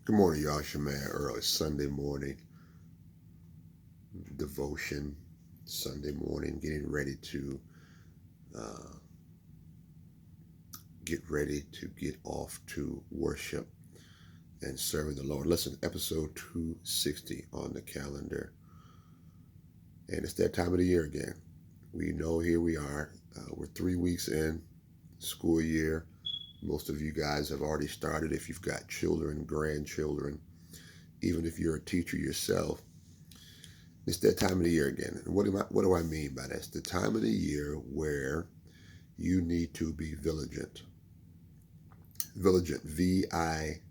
Good morning, y'all. It's your man early Sunday morning devotion. Sunday morning, getting ready to uh, get off to worship and serving the Lord. Listen, episode 260 on the calendar, and it's that time of the year again. We know here we are. We're 3 weeks in school year. Most of you guys have already started. If you've got children, grandchildren, even if you're a teacher yourself. It's that time of the year again. And what do I mean by that? It's the time of the year where you need to be vigilant. Vigilant, Vigilant.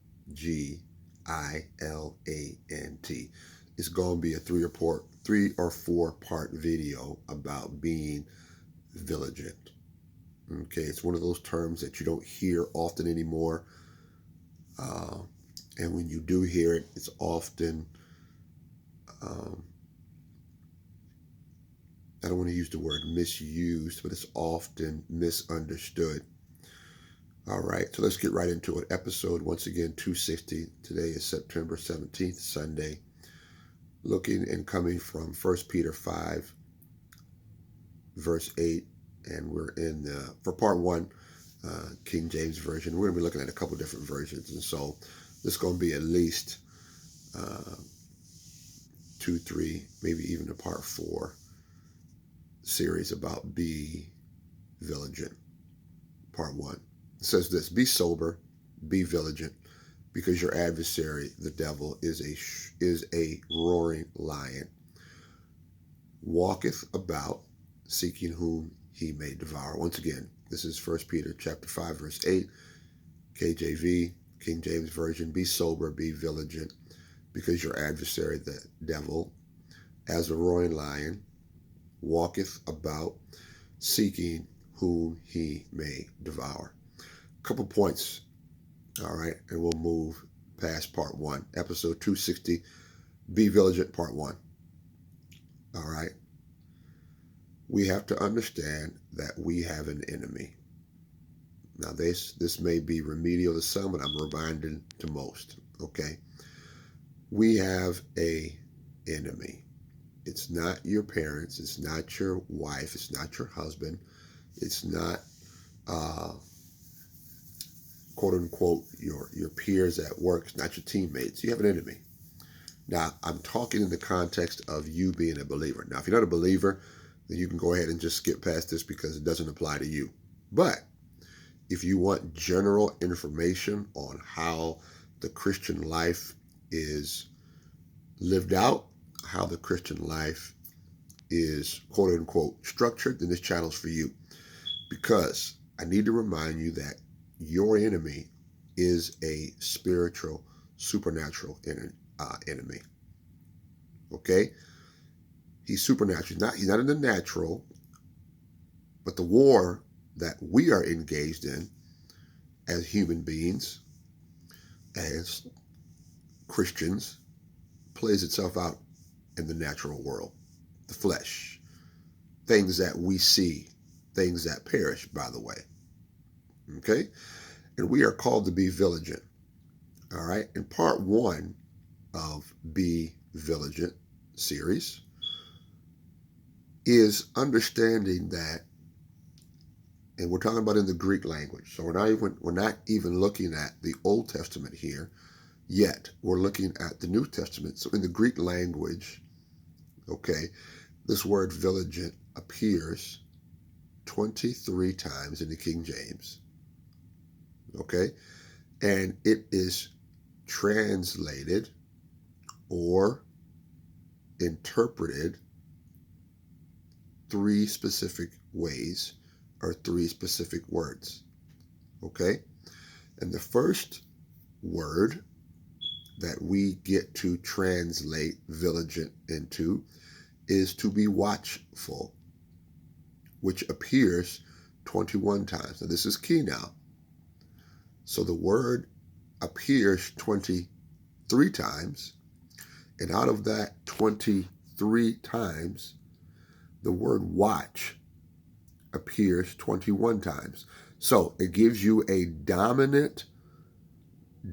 It's going to be a three or four part video about being vigilant. Okay, it's one of those terms that you don't hear often anymore. And when you do hear it, it's often I don't want to use the word misused, but it's often misunderstood. All right, so let's get right into it. Episode, once again, 260. Today is September 17th, Sunday. Looking and coming from 1 Peter 5, verse 8. And we're in, for part 1, King James Version. We're going to be looking at a couple different versions. And so this is going to be at least 2, 3, maybe even a part 4 series about be vigilant. Part 1. It says this: be sober, be vigilant, because your adversary, the devil, is a roaring lion, walketh about, seeking whom he may devour. Once again, this is 1 Peter chapter 5, verse 8, KJV, King James Version. Be sober, be vigilant, because your adversary, the devil, as a roaring lion, walketh about, seeking whom he may devour. A couple points, all right, and we'll move past part 1. Episode 260, Be Vigilant, part 1. All right. We have to understand that we have an enemy. Now, this may be remedial to some, but I'm reminding to most, okay? We have a enemy. It's not your parents. It's not your wife. It's not your husband. It's not, quote unquote, your peers at work. It's not your teammates. You have an enemy. Now, I'm talking in the context of you being a believer. Now, if you're not a believer, then you can go ahead and just skip past this because it doesn't apply to you. But if you want general information on how the Christian life is lived out, how the Christian life is, quote unquote, structured, then this channel is for you. Because I need to remind you that your enemy is a spiritual, supernatural enemy. Okay? He's supernatural. He's not in the natural, but the war that we are engaged in as human beings, as Christians, plays itself out in the natural world, the flesh, things that we see, things that perish, by the way. Okay? And we are called to be vigilant. All right? In part 1 of Be Vigilant series is understanding that, and we're talking about in the Greek language. So we're not even looking at the Old Testament here yet. We're looking at the New Testament. So in the Greek language, okay, this word vigilant appears 23 times in the King James. Okay? And it is translated or interpreted 3 specific ways or 3 specific words. Okay? And the first word that we get to translate vigilant into is to be watchful, which appears 21 times. Now, this is key now. So the word appears 23 times, and out of that 23 times, the word watch appears 21 times. So it gives you a dominant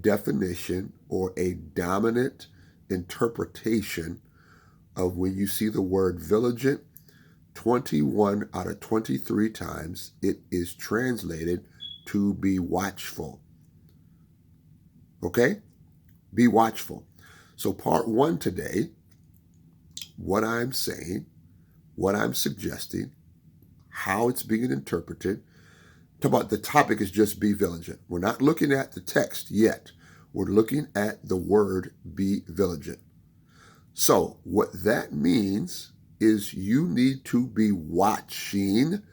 definition or a dominant interpretation of when you see the word vigilant. 21 out of 23 times it is translated to be watchful. Okay? Be watchful. So part one today, what I'm saying, what I'm suggesting, how it's being interpreted. About the topic is just be vigilant. We're not looking at the text yet. We're looking at the word be vigilant. So what that means is you need to be watching,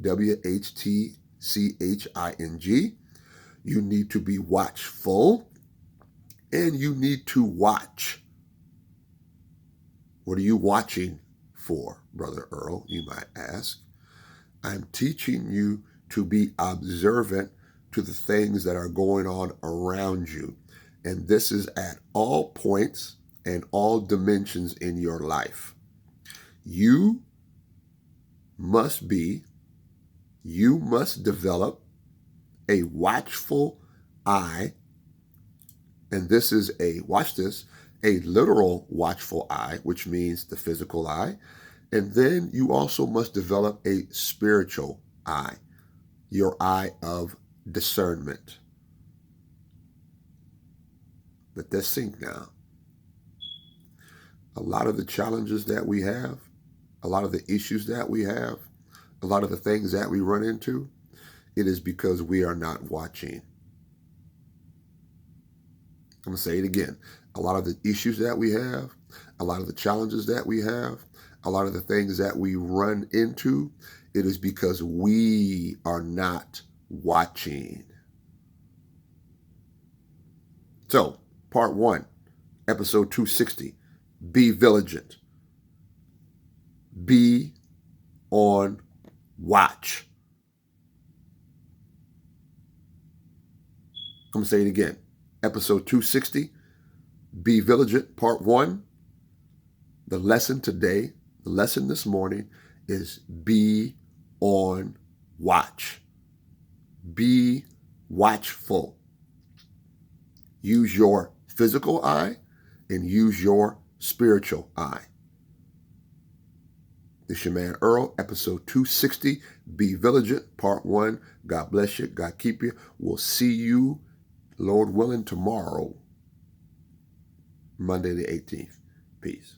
WHTCHING. You need to be watchful, and you need to watch. What are you watching for, Brother Earl, you might ask? I'm teaching you to be observant to the things that are going on around you. And this is at all points and all dimensions in your life. You must develop a watchful eye. And this is watch this, a literal watchful eye, which means the physical eye. And then you also must develop a spiritual eye, your eye of discernment. Let that sink now. A lot of the challenges that we have, a lot of the issues that we have, a lot of the things that we run into, it is because we are not watching. I'm going to say it again. A lot of the issues that we have, a lot of the challenges that we have, a lot of the things that we run into, it is because we are not watching. So, part one, episode 260, be vigilant. Be on watch. I'm going to say it again. Episode 260, be vigilant, part one. The lesson today, the lesson this morning is be on watch. Be watchful. Use your physical eye and use your spiritual eye. This is your man Earl, episode 260, Be Vigilant, part one. God bless you. God keep you. We'll see you, Lord willing, tomorrow, Monday the 18th. Peace.